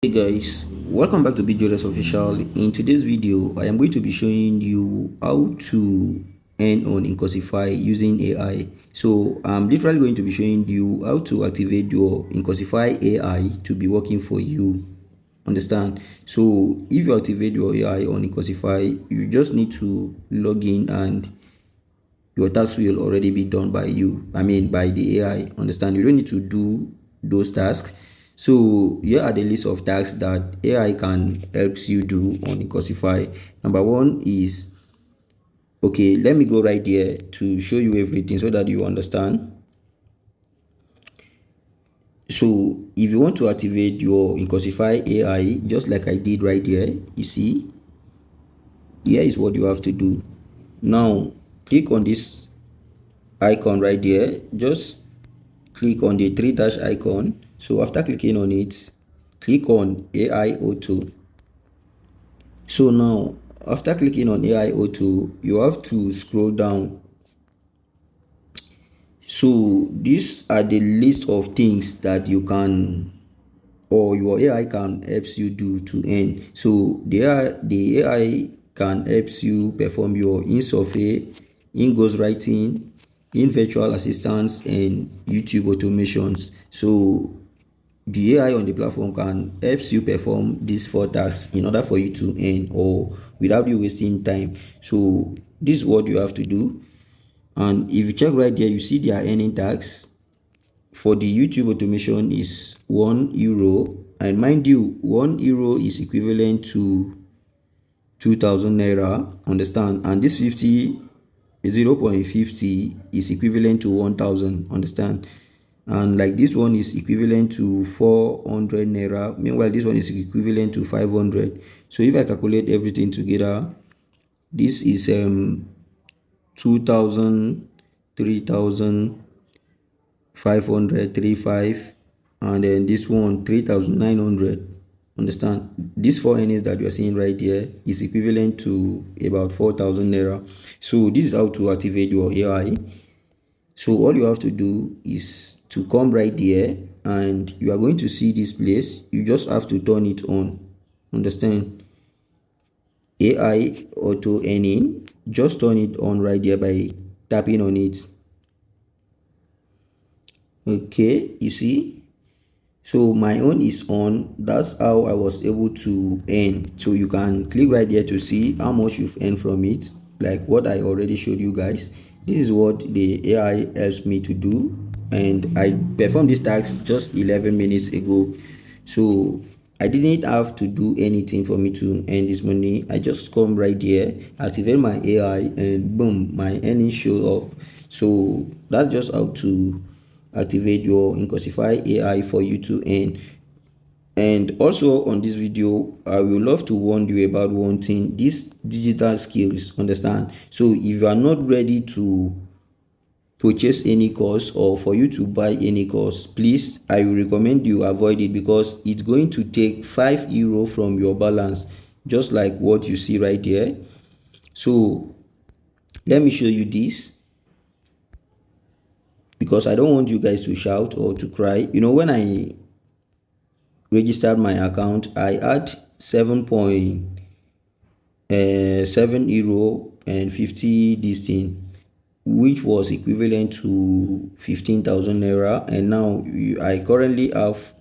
Hey guys, welcome back to BJS Official. In today's video, I am going to be showing you how to earn on Incosify using AI. So I'm literally going to be showing you how to activate your Incosify AI to be working for you. Understand? So if you activate your AI on Incosify, you just need to log in and your tasks will already be done by you. By the AI. Understand? You don't need to do those tasks. So here are the list of tasks that AI can helps you do on Incosify. Number one is, okay, let me go right here to show you everything so that you understand. So if you want to activate your Incosify AI, just like I did right here, you see, here is what you have to do. Now click on this icon right there. Just click on the three dash icon. So after clicking on it, click on AI Auto. So now after clicking on AI Auto, you have to scroll down. So these are the list of things that you can, or your AI can helps you do to earn. So the AI can helps you perform your in-survey, in-ghostwriting, in virtual assistants, and YouTube automations. So the AI on the platform can helps you perform these four tasks in order for you to earn or without you wasting time. So this is what you have to do. And if you check right there, you see their earning tax for the YouTube automation is €1. And mind you, €1 is equivalent to 2,000 naira. Understand? And this 0.50 is equivalent to 1,000. Understand? And like this one is equivalent to 400 naira. Meanwhile, this one is equivalent to 500. So if I calculate everything together, this is 2,000, 3,000, 500, 35, and then this one 3,900. Understand? These four earnings that you are seeing right here is equivalent to about 4,000 naira. So this is how to activate your AI. So all you have to do is to come right there and you are going to see this place. You just have to turn it on. Understand? AI auto earning, just turn it on right there by tapping on it. Okay, you see, so my own is on. That's how I was able to earn. So you can click right there to see how much you've earned from it, like what I already showed you guys. This is what the AI helps me to do, and I performed this task just 11 minutes ago. So I didn't have to do anything for me to earn this money. I just come right here, activate my AI, and boom, my earnings show up. So that's just how to activate your Incosify AI for you to earn. And also on this video, I will love to warn you about one thing: these digital skills. Understand? So if you are not ready to purchase any course or for you to buy any course, please, I will recommend you avoid it, because it's going to take €5 from your balance, just like what you see right here. So let me show you this, because I don't want you guys to shout or to cry. When I registered my account, I had 7.7 euro and 50 this thing, which was equivalent to 15,000 naira. And now I currently have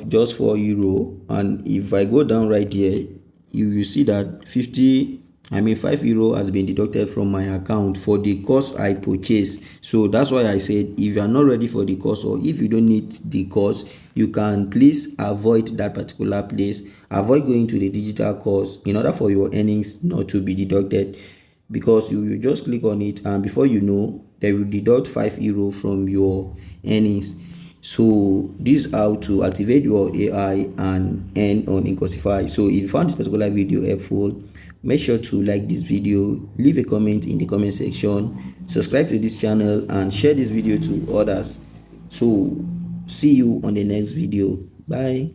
just €4. And if I go down right here, you will see that €5 has been deducted from my account for the course I purchased. So that's why I said, if you are not ready for the course, or if you don't need the course, you can please avoid that particular place. Avoid going to the digital course in order for your earnings not to be deducted, because you will just click on it and before you know, they will deduct €5 from your earnings. So this is how to activate your AI and earn on Incosify. So if you found this particular video helpful, make sure to like this video, leave a comment in the comment section, subscribe to this channel, and share this video to others. So see you on the next video. Bye.